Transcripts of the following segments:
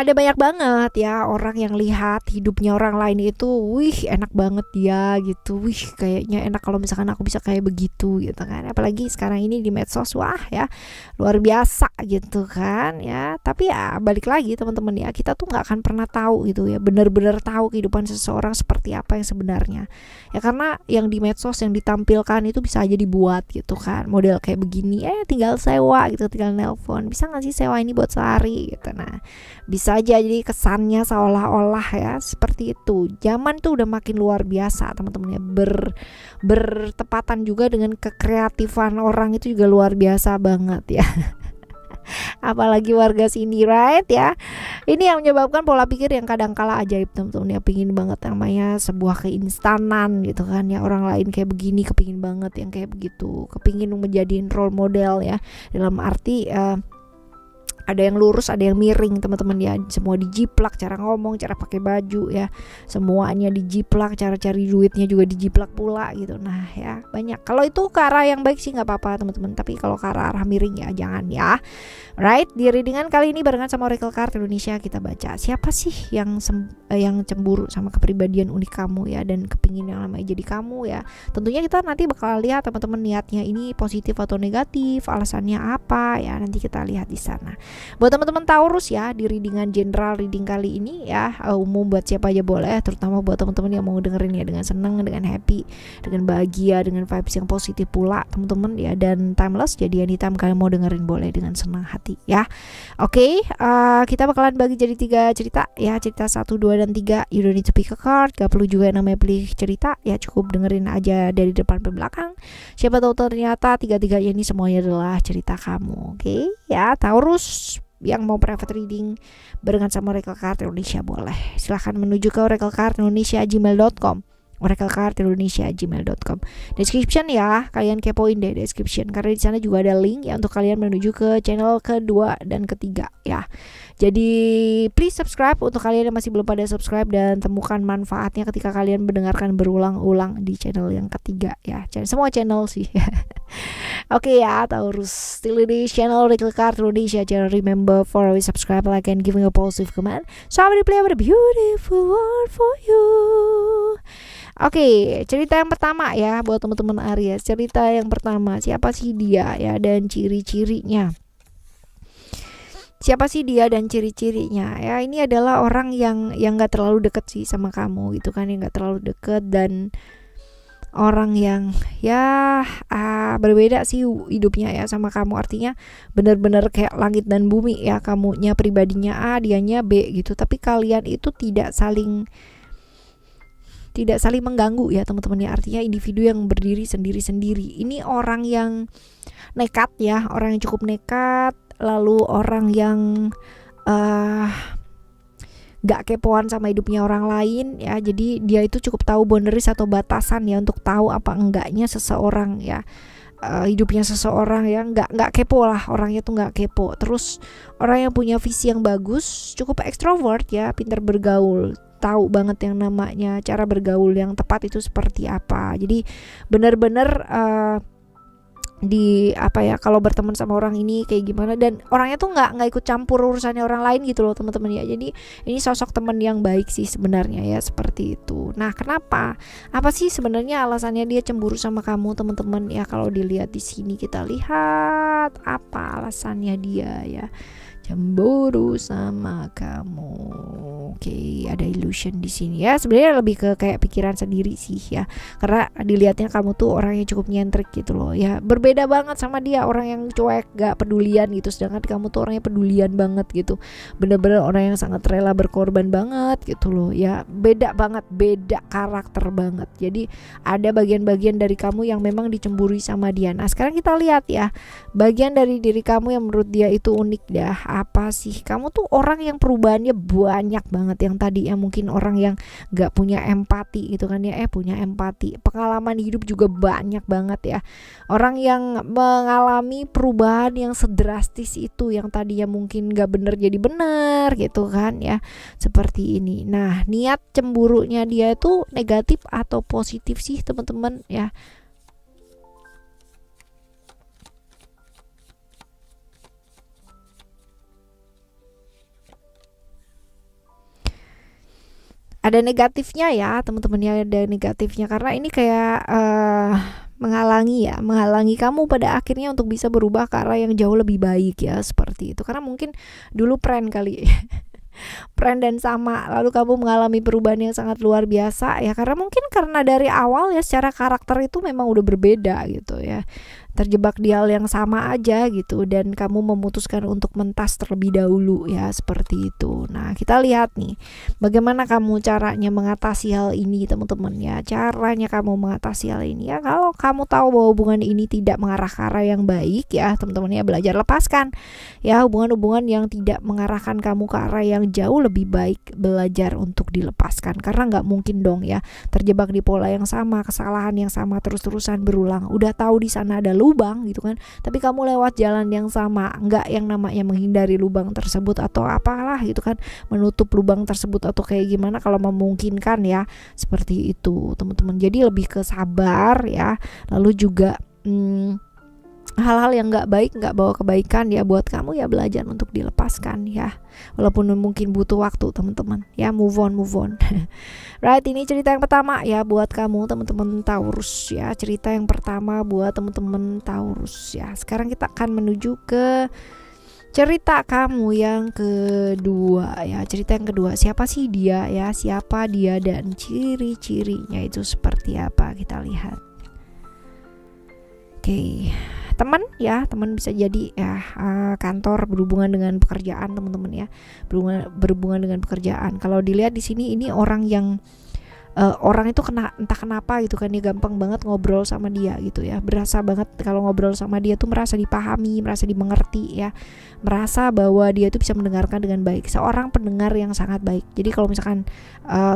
ada banyak banget ya orang yang lihat hidupnya orang lain itu, wih enak banget dia gitu, wih kayaknya enak kalau misalkan aku bisa kayak begitu gitu kan. Apalagi sekarang ini di medsos, wah ya luar biasa gitu kan ya. Tapi ya balik lagi teman-teman ya, kita tuh nggak akan pernah tahu gitu ya, benar-benar tahu kehidupan seseorang seperti apa yang sebenarnya ya, karena yang di medsos yang ditampilkan itu bisa aja dibuat gitu kan, model kayak begini tinggal sewa gitu, tinggal nelpon, bisa nggak sih sewa ini buat sehari gitu. Nah bisa aja jadi kesannya seolah-olah ya seperti itu. Zaman tuh udah makin luar biasa teman-teman ya, bertepatan juga dengan kekreatifan orang itu juga luar biasa banget ya. Apalagi warga sini, right ya. Ini yang menyebabkan pola pikir yang kadang kala ajaib teman-teman ya, pingin banget namanya sebuah keinstanan gitu kan ya, orang lain kayak begini kepingin banget yang kayak begitu, kepingin menjadiin role model ya, dalam arti ada yang lurus, ada yang miring teman-teman ya, semua dijiplak, cara ngomong, cara pakai baju ya, semuanya dijiplak, cara cari duitnya juga dijiplak pula gitu. Nah ya banyak, kalau itu ke arah yang baik sih nggak apa-apa teman-teman, tapi kalau ke arah miring ya jangan ya. Right, di readingan kali ini barengan sama Oracle Card Indonesia kita baca siapa sih yang cemburu sama kepribadian unik kamu ya, dan kepingin yang namanya jadi kamu ya. Tentunya kita nanti bakal lihat teman-teman niatnya ini positif atau negatif, alasannya apa ya, nanti kita lihat di sana. Buat teman-teman Taurus ya, di readingan general reading kali ini ya, umum buat siapa aja boleh, terutama buat teman-teman yang mau dengerin ya dengan senang, dengan happy, dengan bahagia, dengan vibes yang positif pula teman-teman ya, dan timeless, jadi anytime kalian mau dengerin boleh dengan senang hati ya. Oke, kita bakalan bagi jadi 3 cerita ya, cerita 1, 2, dan 3. You don't need to pick a card, gak perlu juga yang namanya pilih cerita ya, cukup dengerin aja dari depan ke belakang. Siapa tahu ternyata 3-3 ini semuanya adalah cerita kamu. Oke ya Taurus yang mau private reading barengan sama Oracle Card Indonesia boleh silahkan menuju ke oraclecardindonesia@gmail.com, oraclecardindonesia@gmail.com. Description ya, kalian kepoin deh description, karena di sana juga ada link ya untuk kalian menuju ke channel kedua dan ketiga ya. Jadi please subscribe untuk kalian yang masih belum pada subscribe, dan temukan manfaatnya ketika kalian mendengarkan berulang-ulang di channel yang ketiga ya. Semua channel sih. Oke ya Taurus, still di channel Oracle Card Indonesia. Jangan remember for always subscribe, like, and giving a positive comment. So I'm gonna play a beautiful world for you. Oke, cerita yang pertama ya buat teman-teman Aries. Cerita yang pertama, siapa sih dia ya, dan ciri-cirinya. Siapa sih dia dan ciri-cirinya ya, ini adalah orang yang gak terlalu deket sih sama kamu gitu kan, yang gak terlalu deket, dan orang yang ya berbeda sih hidupnya ya sama kamu. Artinya benar-benar kayak langit dan bumi ya, kamunya pribadinya A, dianya B gitu, tapi kalian itu tidak saling mengganggu ya teman-teman ya. Artinya individu yang berdiri sendiri-sendiri. Ini orang yang nekat ya, orang yang cukup nekat, lalu orang yang gak kepoan sama hidupnya orang lain ya. Jadi dia itu cukup tahu boundaries atau batasan ya, untuk tahu apa enggaknya seseorang ya, hidupnya seseorang ya. Nggak kepo lah, orangnya tuh nggak kepo. Terus orang yang punya visi yang bagus, cukup ekstrovert ya, pintar bergaul, tahu banget yang namanya cara bergaul yang tepat itu seperti apa. Jadi benar-benar di apa ya, kalau berteman sama orang ini kayak gimana, dan orangnya tuh nggak ikut campur urusannya orang lain gitu loh teman-teman ya. Jadi ini sosok teman yang baik sih sebenarnya ya, seperti itu. Nah kenapa, apa sih sebenarnya alasannya dia cemburu sama kamu teman-teman ya? Kalau dilihat di sini, kita lihat apa alasannya dia ya cemburu sama kamu. Oke, ada illusion di sini ya. Sebenarnya lebih ke kayak pikiran sendiri sih ya. Karena dilihatnya kamu tuh orang yang cukup nyentrik gitu loh ya. Berbeda banget sama dia, orang yang cuek, gak pedulian gitu. Sedangkan kamu tuh orangnya pedulian banget gitu. Bener-bener orang yang sangat rela berkorban banget gitu loh ya. Beda banget, beda karakter banget. Jadi ada bagian-bagian dari kamu yang memang dicemburi sama dia. Nah sekarang kita lihat ya, bagian dari diri kamu yang menurut dia itu unik dah. Apa sih? Kamu tuh orang yang perubahannya banyak banget. Yang tadi ya mungkin orang yang gak punya empati gitu kan ya, punya empati. Pengalaman hidup juga banyak banget ya. Orang yang mengalami perubahan yang sedrastis itu, yang tadinya mungkin gak bener jadi bener gitu kan ya, seperti ini. Nah niat cemburunya dia itu negatif atau positif sih teman-teman ya? ada negatifnya ya teman-teman ya, ada negatifnya karena ini kayak menghalangi kamu pada akhirnya untuk bisa berubah ke arah yang jauh lebih baik ya, seperti itu. Karena mungkin dulu friend kali friend dan sama, lalu kamu mengalami perubahan yang sangat luar biasa ya, karena mungkin karena dari awal ya secara karakter itu memang udah berbeda gitu ya, terjebak di hal yang sama aja gitu, dan kamu memutuskan untuk mentas terlebih dahulu ya, seperti itu. Nah kita lihat nih bagaimana kamu caranya mengatasi hal ini teman-teman ya. Caranya kamu mengatasi hal ini ya, kalau kamu tahu bahwa hubungan ini tidak mengarah ke arah yang baik ya teman-teman ya, belajar lepaskan ya hubungan-hubungan yang tidak mengarahkan kamu ke arah yang jauh lebih baik, belajar untuk dilepaskan, karena nggak mungkin dong ya terjebak di pola yang sama, kesalahan yang sama terus-terusan berulang. Udah tahu di sana ada lubang gitu kan, tapi kamu lewat jalan yang sama, nggak yang namanya menghindari lubang tersebut atau apalah gitu kan, menutup lubang tersebut atau kayak gimana kalau memungkinkan ya, seperti itu teman-teman. Jadi lebih ke sabar ya, lalu juga hal-hal yang nggak baik nggak bawa kebaikan ya buat kamu ya, belajar untuk dilepaskan ya, walaupun mungkin butuh waktu teman-teman ya, move on right. Ini cerita yang pertama ya buat kamu teman-teman Taurus ya, cerita yang pertama buat teman-teman Taurus ya. Sekarang kita akan menuju ke cerita kamu yang kedua ya. Cerita yang kedua, siapa sih dia ya, siapa dia dan ciri-cirinya itu seperti apa, kita lihat. Oke. Teman ya, teman bisa jadi ya kantor, berhubungan dengan pekerjaan teman-teman ya, berhubungan dengan pekerjaan. Kalau dilihat di sini ini orang yang orang itu entah kenapa gitu kan, dia gampang banget ngobrol sama dia gitu ya, berasa banget kalau ngobrol sama dia tuh merasa dipahami, merasa dimengerti ya, merasa bahwa dia tuh bisa mendengarkan dengan baik, seorang pendengar yang sangat baik. Jadi kalau misalkan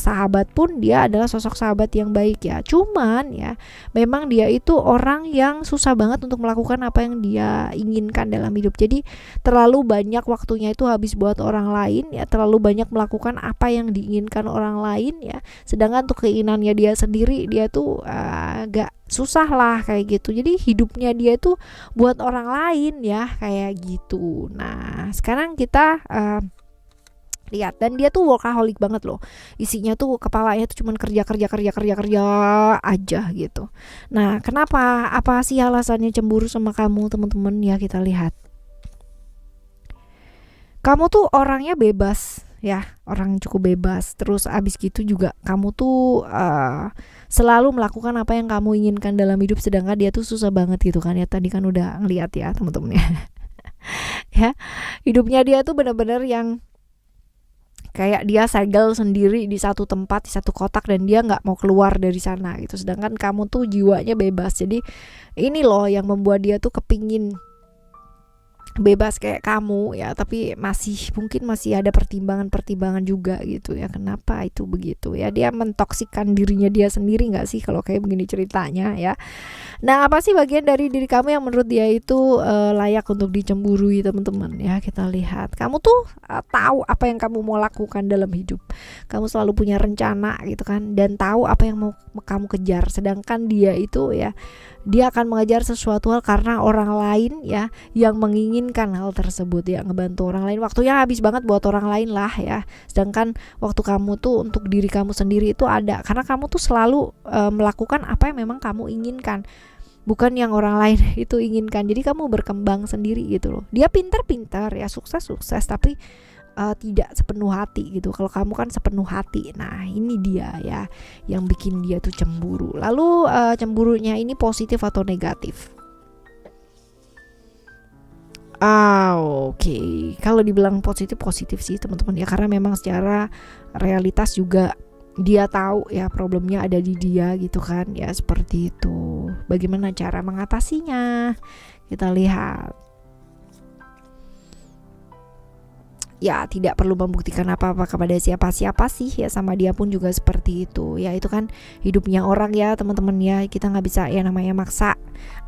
sahabat pun dia adalah sosok sahabat yang baik ya, cuman ya memang dia itu orang yang susah banget untuk melakukan apa yang dia inginkan dalam hidup. Jadi terlalu banyak waktunya itu habis buat orang lain ya, terlalu banyak melakukan apa yang diinginkan orang lain ya, sedangkan untuk keinginannya dia sendiri dia tuh agak susah lah kayak gitu. Jadi hidupnya dia tuh buat orang lain ya, kayak gitu. Nah sekarang kita lihat, dan dia tuh workaholic banget loh, isinya tuh kepalanya tuh cuman kerja aja gitu. Nah kenapa, apa sih alasannya cemburu sama kamu teman-teman ya, kita lihat. Kamu tuh orangnya bebas ya, orang cukup bebas, terus abis gitu juga kamu tuh selalu melakukan apa yang kamu inginkan dalam hidup, sedangkan dia tuh susah banget gitu kan ya, tadi kan udah ngeliat ya teman-teman ya, hidupnya dia tuh benar-benar yang kayak dia segel sendiri di satu tempat, di satu kotak, dan dia nggak mau keluar dari sana gitu, sedangkan kamu tuh jiwanya bebas. Jadi ini loh yang membuat dia tuh kepingin bebas kayak kamu ya, tapi mungkin masih ada pertimbangan juga gitu ya, kenapa itu begitu ya, dia mentoksikkan dirinya dia sendiri nggak sih kalau kayak begini ceritanya ya. Nah apa sih bagian dari diri kamu yang menurut dia itu layak untuk dicemburui teman-teman ya, kita lihat. Kamu tuh tahu apa yang kamu mau lakukan dalam hidup, kamu selalu punya rencana gitu kan, dan tahu apa yang mau kamu kejar, sedangkan dia itu ya, dia akan mengejar sesuatu hal karena orang lain ya yang menginginkan hal tersebut ya, ngebantu orang lain, waktunya habis banget buat orang lain lah ya, sedangkan waktu kamu tuh untuk diri kamu sendiri itu ada, karena kamu tuh selalu melakukan apa yang memang kamu inginkan, bukan yang orang lain itu inginkan. Jadi kamu berkembang sendiri gitu loh. Dia pintar ya, sukses, tapi tidak sepenuh hati gitu. Kalau kamu kan sepenuh hati. Nah ini dia ya yang bikin dia tuh cemburu. Lalu cemburunya ini positif atau negatif? Oke. Kalau dibilang positif sih teman-teman ya, karena memang secara realitas juga dia tahu ya problemnya ada di dia gitu kan ya, seperti itu. Bagaimana cara mengatasinya? Kita lihat. Ya tidak perlu membuktikan apa-apa kepada siapa-siapa sih ya, sama dia pun juga seperti itu ya, itu kan hidupnya orang ya teman-teman ya, kita nggak bisa ya namanya maksa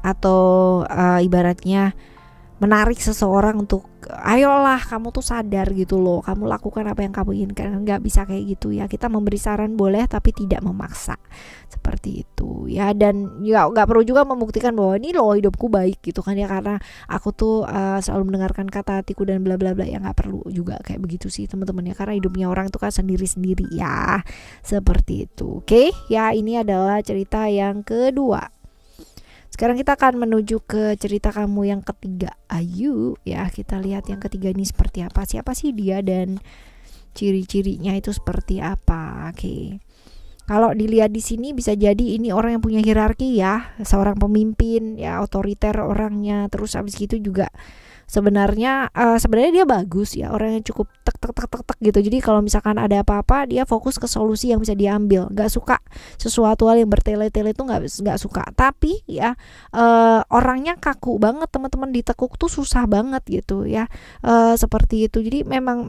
atau ibaratnya menarik seseorang untuk ayolah kamu tuh sadar gitu loh, kamu lakukan apa yang kamu inginkan. Nggak bisa kayak gitu ya, kita memberi saran boleh tapi tidak memaksa, seperti itu ya. Dan ya nggak perlu juga membuktikan bahwa ini loh hidupku baik gitu kan ya, karena aku tuh selalu mendengarkan kata hatiku dan bla bla bla, ya nggak perlu juga kayak begitu sih teman-teman ya, karena hidupnya orang itu kan sendiri-sendiri ya, seperti itu. Oke ya, ini adalah cerita yang kedua. Sekarang kita akan menuju ke cerita kamu yang ketiga. Ayo ya, kita lihat yang ketiga ini seperti apa. Siapa sih dia dan ciri-cirinya itu seperti apa. Oke. Kalau dilihat di sini bisa jadi ini orang yang punya hierarki ya, seorang pemimpin ya, otoriter orangnya. Terus habis gitu juga sebenarnya dia bagus ya, orang yang cukup tek tek tek tek tek gitu. Jadi kalau misalkan ada apa-apa dia fokus ke solusi yang bisa diambil, nggak suka sesuatu hal yang bertele-tele itu nggak suka. Tapi ya orangnya kaku banget teman-teman, ditekuk tuh susah banget gitu ya, seperti itu. Jadi memang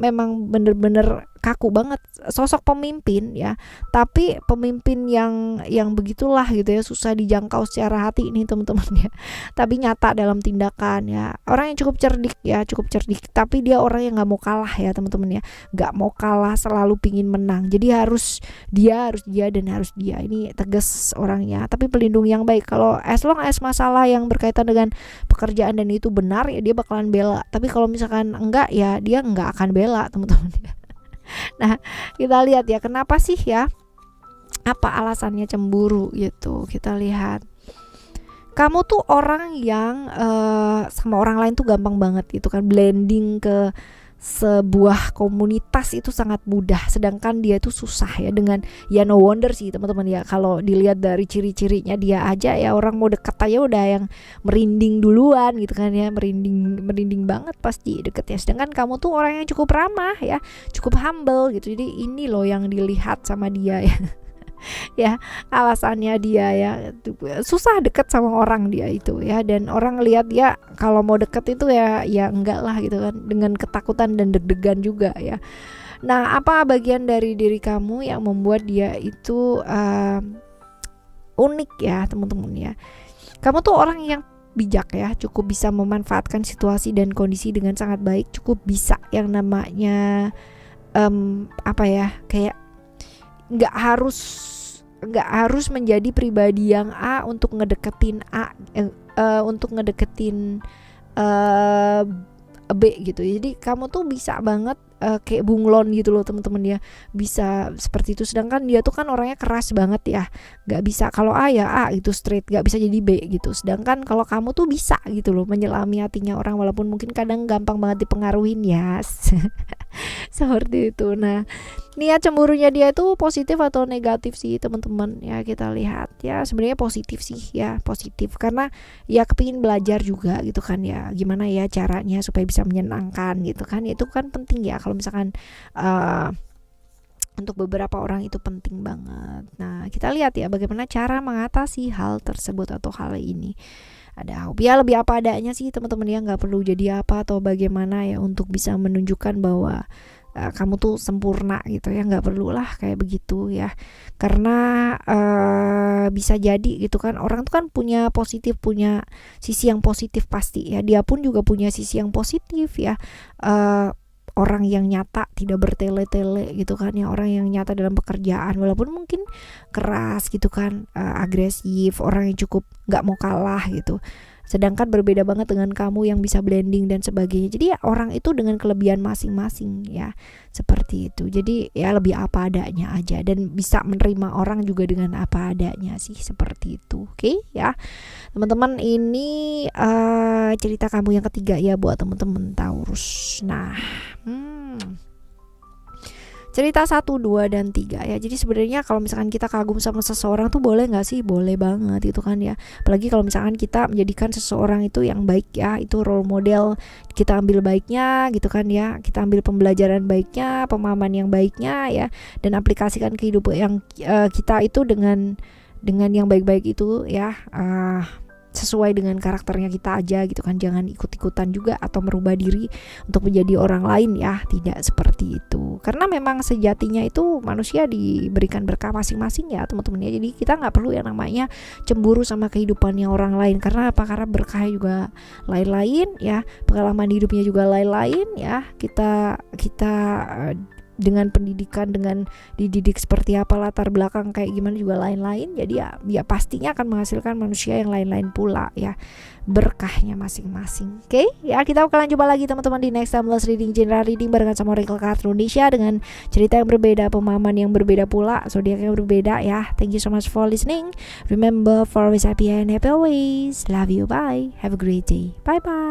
bener-bener kaku banget, sosok pemimpin ya, tapi pemimpin yang begitulah gitu ya, susah dijangkau secara hati ini teman-teman ya, tapi nyata dalam tindakan ya. Orang yang cukup cerdik, tapi dia orang yang nggak mau kalah ya teman-teman ya, nggak mau kalah, selalu pingin menang. Jadi harus dia dan harus dia, ini tegas orangnya, tapi pelindung yang baik. Kalau as long as masalah yang berkaitan dengan pekerjaan dan itu benar ya dia bakalan bela, tapi kalau misalkan enggak ya dia enggak akan bela teman-teman ya. Nah, kita lihat ya kenapa sih ya, apa alasannya cemburu gitu. Kita lihat, kamu tuh orang yang sama orang lain tuh gampang banget gitu kan, blending ke sebuah komunitas itu sangat mudah, sedangkan dia itu susah ya. Dengan ya no wonder sih teman-teman ya, kalau dilihat dari ciri-cirinya dia aja ya, orang mau dekat aja udah yang merinding duluan gitu kan ya, merinding banget pasti deketnya. Sedangkan kamu tuh orang yang cukup ramah ya, cukup humble gitu. Jadi ini loh yang dilihat sama dia ya. Ya alasannya dia ya susah deket sama orang dia itu ya, dan orang lihat dia kalau mau deket itu ya enggak lah gitu kan, dengan ketakutan dan deg-degan juga ya. Nah, apa bagian dari diri kamu yang membuat dia itu unik ya teman-teman ya. Kamu tuh orang yang bijak ya, cukup bisa memanfaatkan situasi dan kondisi dengan sangat baik, cukup bisa yang namanya kayak nggak harus menjadi pribadi yang A untuk ngedeketin B gitu. Jadi kamu tuh bisa banget kayak bunglon gitu loh teman-teman ya, bisa seperti itu. Sedangkan dia tuh kan orangnya keras banget ya, nggak bisa kalau A ya A gitu straight, nggak bisa jadi B gitu. Sedangkan kalau kamu tuh bisa gitu loh menyelami hatinya orang, walaupun mungkin kadang gampang banget dipengaruhin ya. Seperti itu. Nah, niat cemburunya dia itu positif atau negatif sih teman-teman ya, kita lihat ya. Sebenarnya positif sih ya, positif karena ya kepingin belajar juga gitu kan ya, gimana ya caranya supaya bisa menyenangkan gitu kan. Itu kan penting ya, kalau misalkan untuk beberapa orang itu penting banget. Nah, kita lihat ya bagaimana cara mengatasi hal tersebut atau hal ini. Ada ya lebih apa adanya sih teman-teman ya, nggak perlu jadi apa atau bagaimana ya untuk bisa menunjukkan bahwa kamu tuh sempurna gitu ya, nggak perlu lah kayak begitu ya, karena bisa jadi gitu kan, orang tuh kan punya sisi yang positif pasti ya, dia pun juga punya sisi yang positif ya. Orang yang nyata, tidak bertele-tele gitu kan ya, orang yang nyata dalam pekerjaan walaupun mungkin keras gitu kan, agresif, orang yang cukup nggak mau kalah gitu. Sedangkan berbeda banget dengan kamu yang bisa blending dan sebagainya. Jadi ya orang itu dengan kelebihan masing-masing ya, seperti itu. Jadi ya lebih apa adanya aja, dan bisa menerima orang juga dengan apa adanya sih, seperti itu. Oke ya teman-teman, ini cerita kamu yang ketiga ya buat teman-teman Taurus. Nah, cerita 1, 2, dan 3 ya. Jadi sebenarnya kalau misalkan kita kagum sama seseorang tuh boleh gak sih? Boleh banget itu kan ya. Apalagi kalau misalkan kita menjadikan seseorang itu yang baik ya, itu role model, kita ambil baiknya gitu kan ya, kita ambil pembelajaran baiknya, pemahaman yang baiknya ya, dan aplikasikan kehidupan yang kita itu dengan yang baik-baik itu ya. sesuai dengan karakternya kita aja gitu kan, jangan ikut-ikutan juga atau merubah diri untuk menjadi orang lain ya, tidak seperti itu. Karena memang sejatinya itu manusia diberikan berkah masing-masing ya teman-teman ya, jadi kita nggak perlu yang namanya cemburu sama kehidupannya orang lain. Karena apa? Karena berkahnya juga lain-lain ya, pengalaman hidupnya juga lain-lain ya, kita dengan pendidikan, dengan dididik seperti apa, latar belakang kayak gimana juga lain-lain. Jadi ya pastinya akan menghasilkan manusia yang lain-lain pula ya, berkahnya masing-masing. Oke, ya kita bakalan coba lagi teman-teman di next timeless reading, general reading barengan sama Oracle Card Indonesia dengan cerita yang berbeda, pemahaman yang berbeda pula, zodiak yang berbeda ya. Thank you so much for listening. Remember, for always happy and happy always. Love you, bye. Have a great day. Bye bye.